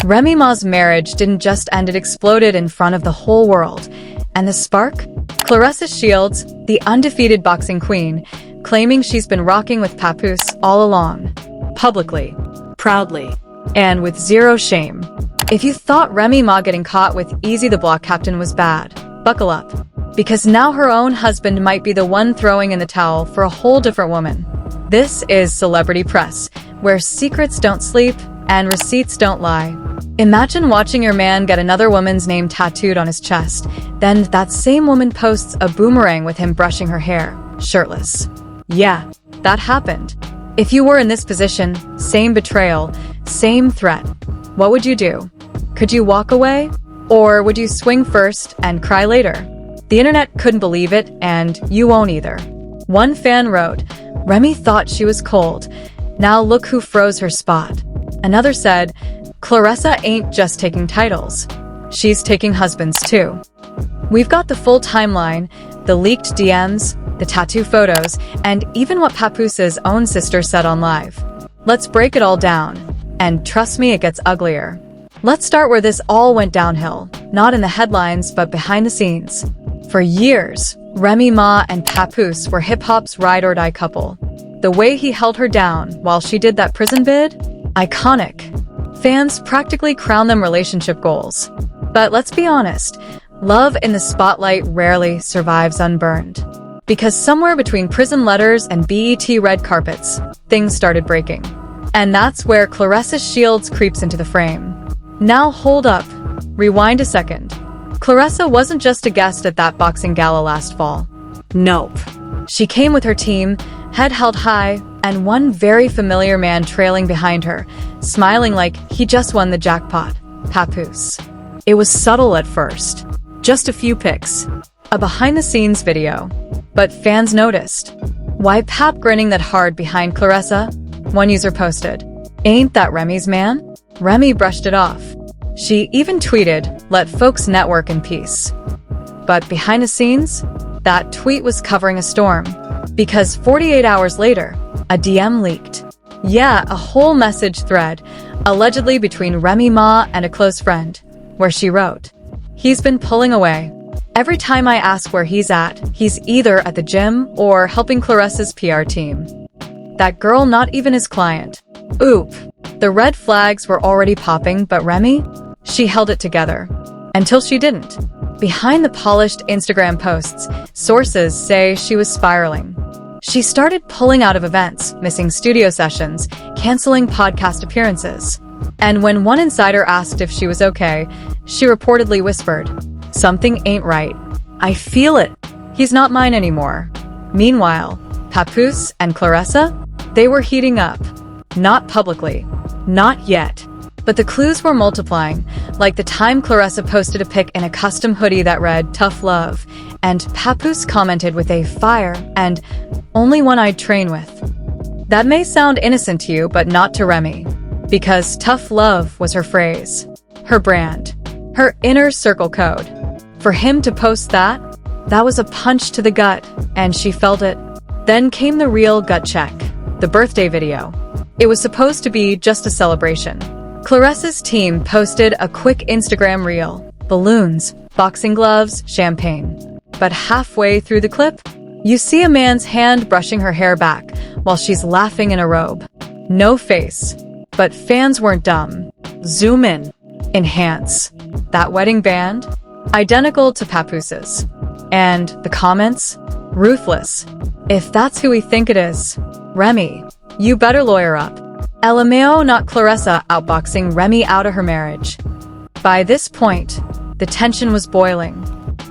Remy Ma's marriage didn't just end, it exploded in front of the whole world. And the spark? Claressa Shields, the undefeated boxing queen, claiming she's been rocking with Papoose all along. Publicly, proudly, and with zero shame. If you thought Remy Ma getting caught with Easy the Block Captain was bad, buckle up. Because now her own husband might be the one throwing in the towel for a whole different woman. This is Celebrity Press, where secrets don't sleep and receipts don't lie. Imagine watching your man get another woman's name tattooed on his chest, then that same woman posts a boomerang with him brushing her hair, shirtless. Yeah, that happened. If you were in this position, same betrayal, same threat, what would you do? Could you walk away? Or would you swing first and cry later? The internet couldn't believe it, and you won't either. One fan wrote, "Remy thought she was cold. Now look who froze her spot." Another said, "Claressa ain't just taking titles. She's taking husbands too." We've got the full timeline, the leaked DMs, the tattoo photos, and even what Papoose's own sister said on live. Let's break it all down. And trust me, it gets uglier. Let's start where this all went downhill, not in the headlines, but behind the scenes. For years, Remy Ma and Papoose were hip-hop's ride-or-die couple. The way he held her down while she did that prison bid? Iconic. Fans practically crown them relationship goals. But let's be honest, love in the spotlight rarely survives unburned. Because somewhere between prison letters and BET red carpets, things started breaking. And that's where Claressa Shields creeps into the frame. Now hold up. Rewind a second. Claressa wasn't just a guest at that boxing gala last fall. Nope. She came with her team, head held high, and one very familiar man trailing behind her, smiling like he just won the jackpot, Papoose. It was subtle at first. Just a few pics. A behind-the-scenes video. But fans noticed. "Why Pap grinning that hard behind Claressa?" One user posted. "Ain't that Remy's man?" Remy brushed it off. She even tweeted, "Let folks network in peace." But behind the scenes, that tweet was covering a storm. Because 48 hours later, a DM leaked. Yeah, a whole message thread, allegedly between Remy Ma and a close friend, where she wrote, "He's been pulling away. Every time I ask where he's at, he's either at the gym or helping Claressa's PR team. That girl not even his client." Oop. The red flags were already popping, but Remy? She held it together. Until she didn't. Behind the polished Instagram posts, sources say she was spiraling. She started pulling out of events, missing studio sessions, canceling podcast appearances. And when one insider asked if she was okay, she reportedly whispered, "Something ain't right. I feel it. He's not mine anymore." Meanwhile, Papoose and Claressa? They were heating up. Not publicly. Not yet. But the clues were multiplying, like the time Claressa posted a pic in a custom hoodie that read, "Tough love," and Papoose commented with a fire and "only one I'd train with." That may sound innocent to you, but not to Remy. Because tough love was her phrase, her brand, her inner circle code. For him to post that, that was a punch to the gut, and she felt it. Then came the real gut check, the birthday video. It was supposed to be just a celebration. Claressa's team posted a quick Instagram reel. Balloons, boxing gloves, champagne. But halfway through the clip, you see a man's hand brushing her hair back while she's laughing in a robe. No face. But fans weren't dumb. Zoom in. Enhance. That wedding band? Identical to Papoose's. And the comments? Ruthless. If that's who we think it is, Remy, you better lawyer up. LMAO, not Claressa outboxing Remy out of her marriage. By this point, the tension was boiling.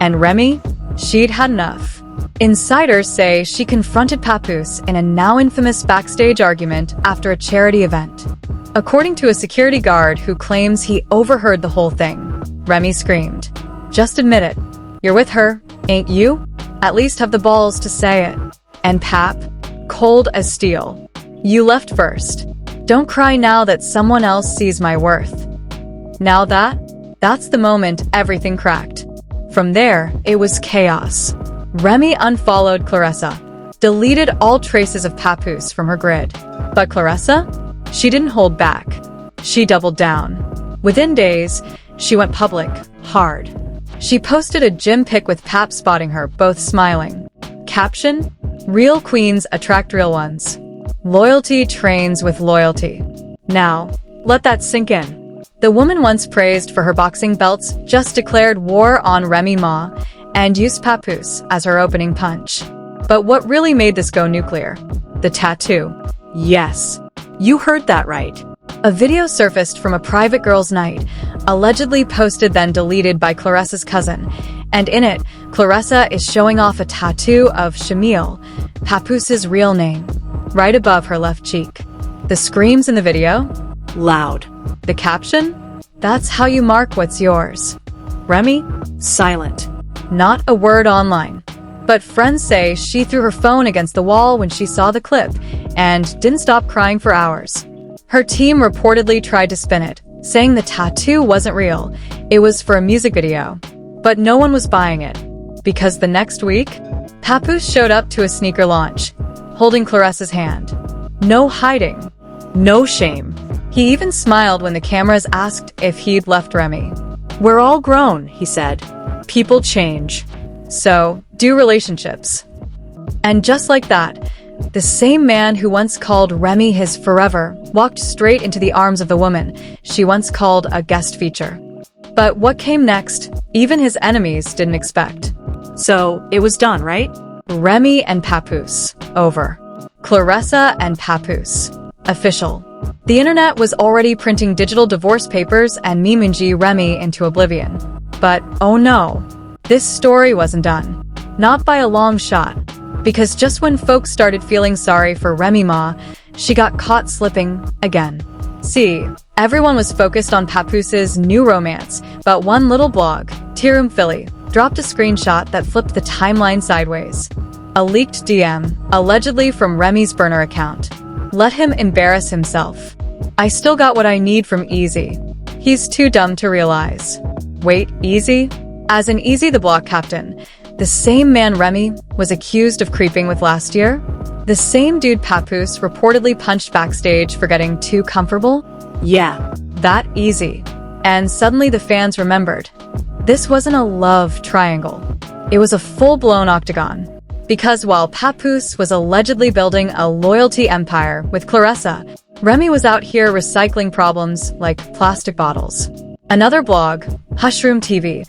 And Remy? She'd had enough. Insiders say she confronted Papoose in a now infamous backstage argument after a charity event. According to a security guard who claims he overheard the whole thing, Remy screamed, "Just admit it. You're with her, ain't you? At least have the balls to say it." And Pap, cold as steel, "You left first. Don't cry now that someone else sees my worth." Now that's the moment everything cracked. From there, it was chaos. Remy unfollowed Claressa, deleted all traces of Papoose from her grid. But Claressa? She didn't hold back. She doubled down. Within days, she went public, hard. She posted a gym pic with Pap spotting her, both smiling. Caption: "Real queens attract real ones. Loyalty trains with loyalty." Now, let that sink in. The woman once praised for her boxing belts just declared war on Remy Ma and used Papoose as her opening punch. But what really made this go nuclear? The tattoo. Yes, you heard that right. A video surfaced from a private girls' night, allegedly posted then deleted by Claressa's cousin, and in it, Claressa is showing off a tattoo of Shamil, Papoose's real name, right above her left cheek. The screams in the video? Loud. The caption? "That's how you mark what's yours." Remy? Silent. Not a word online. But friends say she threw her phone against the wall when she saw the clip and didn't stop crying for hours. Her team reportedly tried to spin it, saying the tattoo wasn't real, it was for a music video. But no one was buying it, because the next week, Papoose showed up to a sneaker launch, holding Claressa's hand. No hiding, no shame. He even smiled when the cameras asked if he'd left Remy. "We're all grown," he said. "People change. So, do relationships." And just like that, the same man who once called Remy his forever walked straight into the arms of the woman she once called a guest feature. But what came next, even his enemies didn't expect. So, it was done, right? Remy and Papoose. Over. Claressa and Papoose. Official. The internet was already printing digital divorce papers and memeing Remy into oblivion. But, oh no, this story wasn't done. Not by a long shot. Because just when folks started feeling sorry for Remy Ma, she got caught slipping again. See, everyone was focused on Papoose's new romance, but one little blog, CRUMBLES Philly, dropped a screenshot that flipped the timeline sideways. A leaked DM, allegedly from Remy's burner account. "Let him embarrass himself. I still got what I need from Easy. He's too dumb to realize." Wait, Easy? As in Easy the block captain, the same man Remy was accused of creeping with last year? The same dude Papoose reportedly punched backstage for getting too comfortable? Yeah, that Easy. And suddenly the fans remembered. This wasn't a love triangle. It was a full-blown octagon. Because while Papoose was allegedly building a loyalty empire with Claressa, Remy was out here recycling problems like plastic bottles. Another blog, Hushroom TV,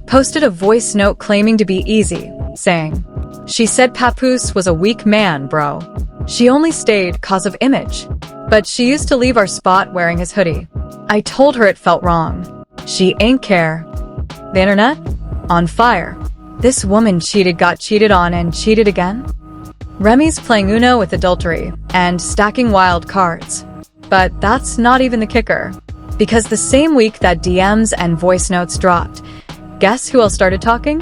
posted a voice note claiming to be Easy, saying, "She said Papoose was a weak man, bro. She only stayed 'cause of image. But she used to leave our spot wearing his hoodie. I told her it felt wrong. She ain't care." The internet? On fire. This woman got cheated on and cheated again? Remy's playing Uno with adultery and stacking wild cards. But that's not even the kicker. Because the same week that DMs and voice notes dropped, guess who else started talking?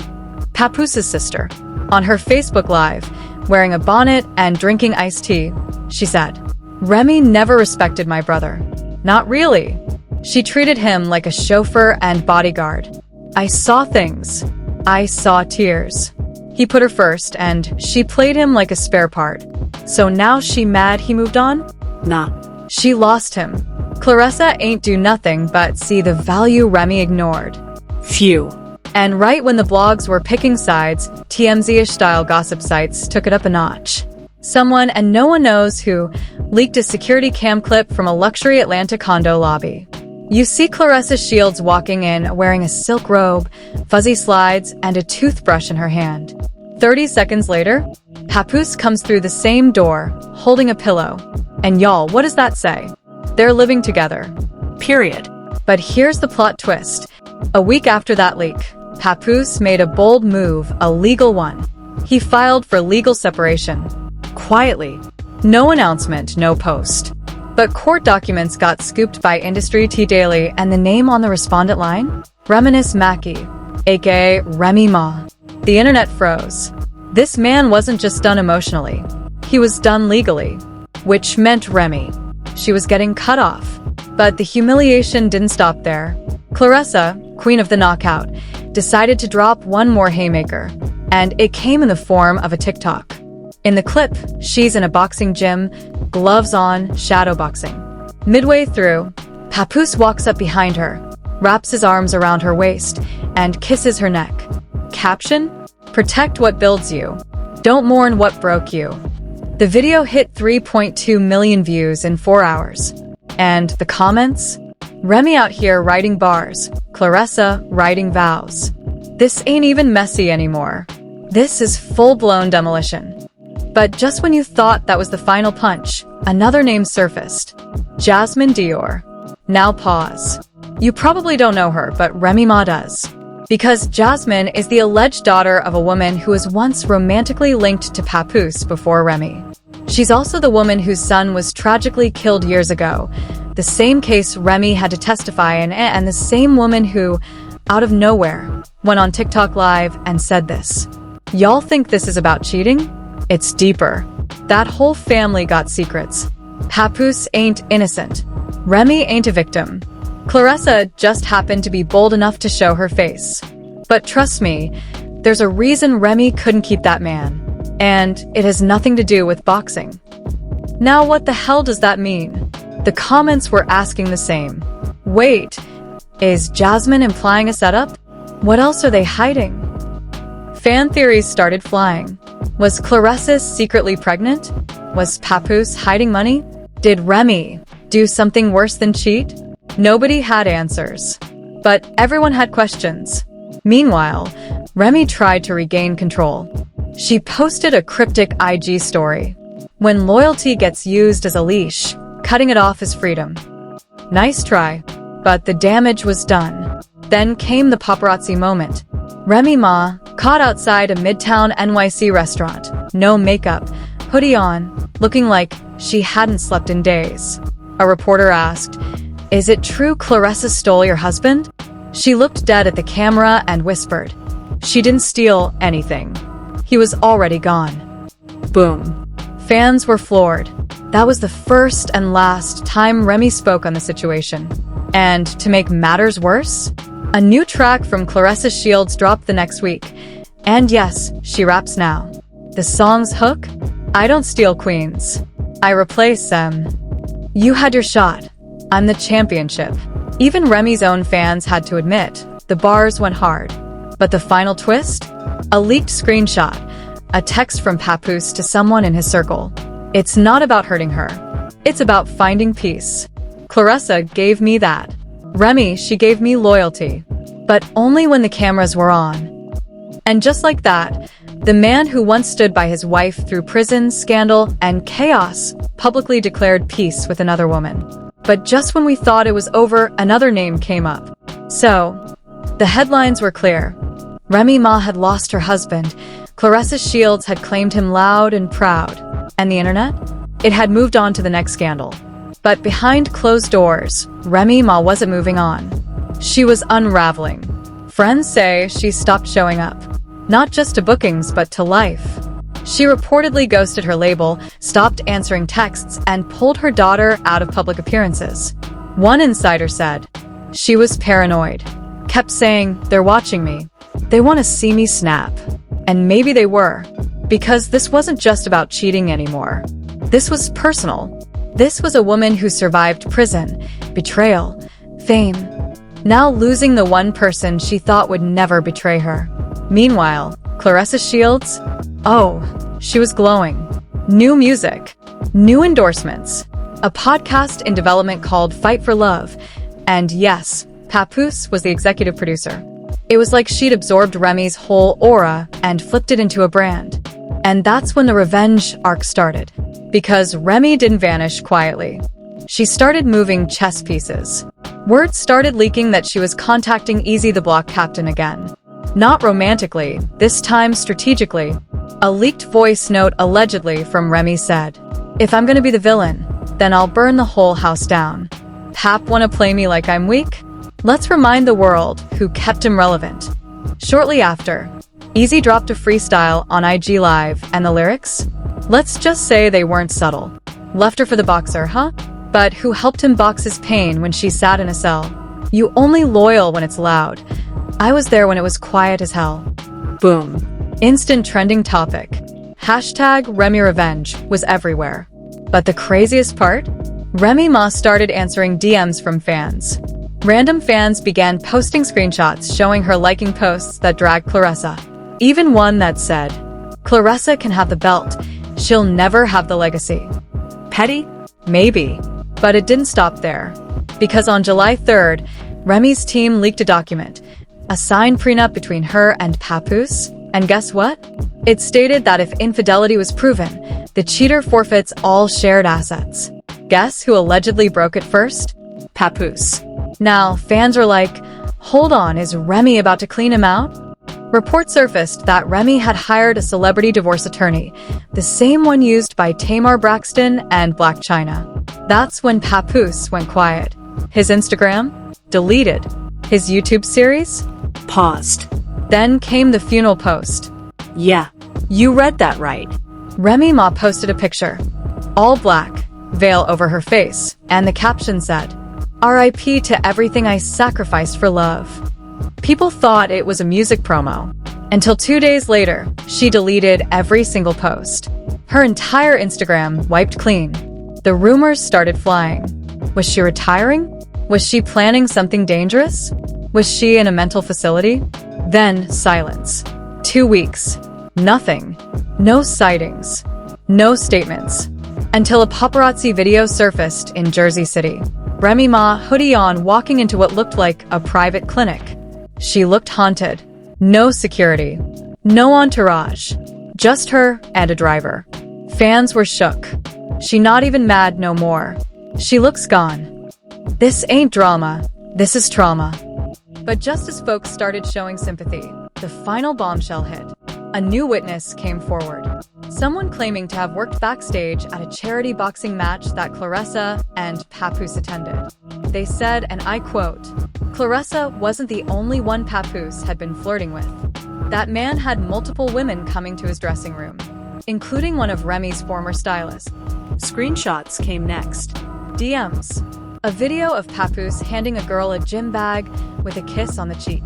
Papoose's sister. On her Facebook Live, wearing a bonnet and drinking iced tea, she said, "Remy never respected my brother. Not really. She treated him like a chauffeur and bodyguard. I saw things. I saw tears. He put her first, and she played him like a spare part. So now she mad he moved on? Nah. She lost him. Claressa ain't do nothing but see the value Remy ignored." Phew. And right when the blogs were picking sides, TMZ-ish style gossip sites took it up a notch. Someone, and no one knows who, leaked a security cam clip from a luxury Atlanta condo lobby. You see Claressa Shields walking in wearing a silk robe, fuzzy slides, and a toothbrush in her hand. 30 seconds later, Papoose comes through the same door, holding a pillow. And y'all, what does that say? They're living together. Period. But here's the plot twist. A week after that leak, Papoose made a bold move, a legal one. He filed for legal separation. Quietly. No announcement, no post. But court documents got scooped by Industry Tea Daily, and the name on the respondent line? Reminisce Mackey, aka Remy Ma. The internet froze. This man wasn't just done emotionally. He was done legally. Which meant Remy. She was getting cut off. But the humiliation didn't stop there. Claressa, queen of the knockout, decided to drop one more haymaker. And it came in the form of a TikTok. In the clip, she's in a boxing gym, gloves on, shadow boxing. Midway through, Papoose walks up behind her, wraps his arms around her waist, and kisses her neck. Caption: "Protect what builds you. Don't mourn what broke you." The video hit 3.2 million views in 4 hours. And the comments? Remy out here writing bars, Claressa writing vows. This ain't even messy anymore. This is full-blown demolition. But just when you thought that was the final punch, another name surfaced. Jasmine Dior. Now pause. You probably don't know her, but Remy Ma does. Because Jasmine is the alleged daughter of a woman who was once romantically linked to Papoose before Remy. She's also the woman whose son was tragically killed years ago. The same case Remy had to testify in, and the same woman who, out of nowhere, went on TikTok Live and said this. Y'all think this is about cheating? It's deeper. That whole family got secrets. Papoose ain't innocent. Remy ain't a victim. Claressa just happened to be bold enough to show her face. But trust me, there's a reason Remy couldn't keep that man. And it has nothing to do with boxing. Now what the hell does that mean? The comments were asking the same. Wait, is Jasmine implying a setup? What else are they hiding? Fan theories started flying. Was Claressa secretly pregnant? Was Papoose hiding money? Did Remy do something worse than cheat? Nobody had answers. But everyone had questions. Meanwhile, Remy tried to regain control. She posted a cryptic IG story. When loyalty gets used as a leash, cutting it off is freedom. Nice try, but the damage was done. Then came the paparazzi moment. Remy Ma, caught outside a Midtown NYC restaurant, no makeup, hoodie on, looking like she hadn't slept in days. A reporter asked, "Is it true Claressa stole your husband?" She looked dead at the camera and whispered, "She didn't steal anything. He was already gone." Boom. Fans were floored. That was the first and last time Remy spoke on the situation. And to make matters worse, a new track from Claressa Shields dropped the next week. And yes, she raps now. The song's hook? "I don't steal queens. I replace them. You had your shot. I'm the championship." Even Remy's own fans had to admit, the bars went hard. But the final twist? A leaked screenshot. A text from Papoose to someone in his circle. "It's not about hurting her. It's about finding peace. Claressa gave me that. Remy, she gave me loyalty. But only when the cameras were on." And just like that, the man who once stood by his wife through prison, scandal, and chaos publicly declared peace with another woman. But just when we thought it was over, another name came up. So, the headlines were clear. Remy Ma had lost her husband. Claressa Shields had claimed him loud and proud. And the internet? It had moved on to the next scandal. But behind closed doors, Remy Ma wasn't moving on. She was unraveling. Friends say she stopped showing up. Not just to bookings, but to life. She reportedly ghosted her label, stopped answering texts, and pulled her daughter out of public appearances. One insider said, "She was paranoid. Kept saying, 'They're watching me. They want to see me snap.' And maybe they were. Because this wasn't just about cheating anymore. This was personal. This was a woman who survived prison, betrayal, fame, now losing the one person she thought would never betray her. Meanwhile, Claressa Shields? Oh, she was glowing. New music, new endorsements, a podcast in development called Fight for Love, and yes, Papoose was the executive producer. It was like she'd absorbed Remy's whole aura and flipped it into a brand. And that's when the revenge arc started. Because Remy didn't vanish quietly. She started moving chess pieces. Word started leaking that she was contacting Easy the Block captain again. Not romantically, this time strategically. A leaked voice note allegedly from Remy said, "If I'm gonna be the villain, then I'll burn the whole house down. Pap wanna play me like I'm weak? Let's remind the world who kept him relevant." Shortly after, Easy dropped a freestyle on IG Live, and the lyrics? Let's just say they weren't subtle. Left her for the boxer, huh? But who helped him box his pain when she sat in a cell? You only loyal when it's loud. I was there when it was quiet as hell. Boom. Instant trending topic. Hashtag Remy Revenge was everywhere. But the craziest part? Remy Ma started answering DMs from fans. Random fans began posting screenshots showing her liking posts that dragged Claressa. Even one that said, "Claressa can have the belt, she'll never have the legacy." Petty? Maybe. But it didn't stop there. Because on July 3rd, Remy's team leaked a document, a signed prenup between her and Papoose. And guess what? It stated that if infidelity was proven, the cheater forfeits all shared assets. Guess who allegedly broke it first? Papoose. Now, fans are like, hold on, is Remy about to clean him out? Reports surfaced that Remy had hired a celebrity divorce attorney, the same one used by Tamar Braxton and Blac Chyna. That's when Papoose went quiet. His Instagram? Deleted. His YouTube series? Paused. Then came the funeral post. Yeah, you read that right. Remy Ma posted a picture. All black, veil over her face, and the caption said, "RIP to everything I sacrificed for love." People thought it was a music promo. Until 2 days later, she deleted every single post. Her entire Instagram wiped clean. The rumors started flying. Was she retiring? Was she planning something dangerous? Was she in a mental facility? Then silence. 2 weeks. Nothing. No sightings. No statements. Until a paparazzi video surfaced in Jersey City. Remy Ma, hoodie on, walking into what looked like a private clinic. She looked haunted. No security. No entourage. Just her and a driver. Fans were shook. She not even mad no more. She looks gone. This ain't drama. This is trauma. But just as folks started showing sympathy, the final bombshell hit. A new witness came forward. Someone claiming to have worked backstage at a charity boxing match that Claressa and Papoose attended. They said, and I quote, "Claressa wasn't the only one Papoose had been flirting with. That man had multiple women coming to his dressing room, including one of Remy's former stylists." Screenshots came next. DMs. A video of Papoose handing a girl a gym bag with a kiss on the cheek.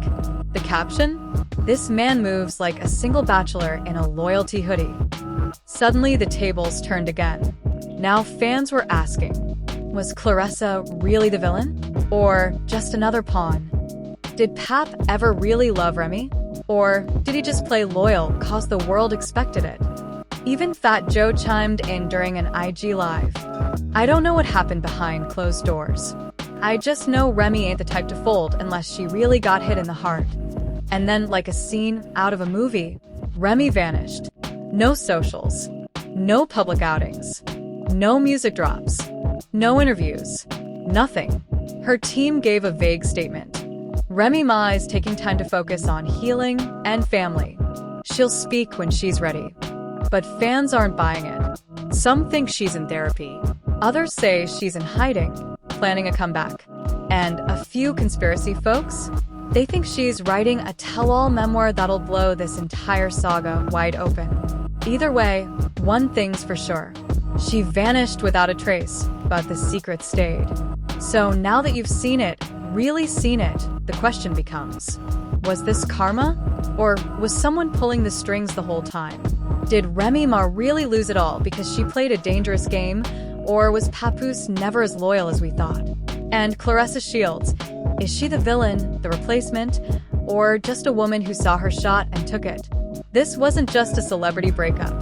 The caption? "This man moves like a single bachelor in a loyalty hoodie." Suddenly, the tables turned again. Now fans were asking, was Claressa really the villain? Or just another pawn? Did Pap ever really love Remy? Or did he just play loyal cause the world expected it? Even Fat Joe chimed in during an IG live. "I don't know what happened behind closed doors. I just know Remy ain't the type to fold unless she really got hit in the heart." And then, like a scene out of a movie, Remy vanished. No socials. No public outings. No music drops. No interviews. Nothing. Her team gave a vague statement. Remy Ma is taking time to focus on healing and family. She'll speak when she's ready. But fans aren't buying it. Some think she's in therapy. Others say she's in hiding, planning a comeback. And a few conspiracy folks? They think she's writing a tell-all memoir that'll blow this entire saga wide open. Either way, one thing's for sure. She vanished without a trace, but the secret stayed. So now that you've seen it, really seen it, the question becomes, was this karma? Or was someone pulling the strings the whole time? Did Remy Ma really lose it all because she played a dangerous game? Or was Papoose never as loyal as we thought? And Claressa Shields, is she the villain, the replacement, or just a woman who saw her shot and took it? This wasn't just a celebrity breakup.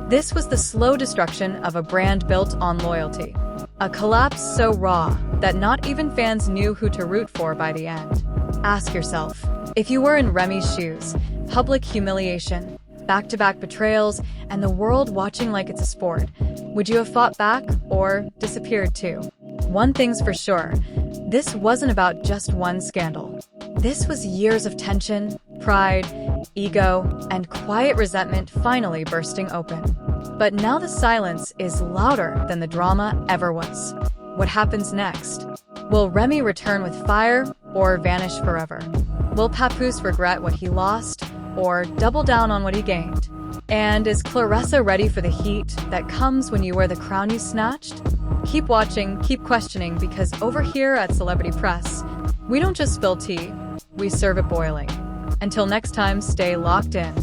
This was the slow destruction of a brand built on loyalty. A collapse so raw that not even fans knew who to root for by the end. Ask yourself, if you were in Remy's shoes, public humiliation, back-to-back betrayals, and the world watching like it's a sport, would you have fought back or disappeared too? One thing's for sure, this wasn't about just one scandal. This was years of tension, pride, ego, and quiet resentment finally bursting open. But now the silence is louder than the drama ever was. What happens next? Will Remy return with fire or vanish forever? Will Papoose regret what he lost or double down on what he gained? And is Claressa ready for the heat that comes when you wear the crown you snatched? Keep watching, keep questioning, because over here at Celebrity Press, we don't just spill tea, we serve it boiling. Until next time, stay locked in.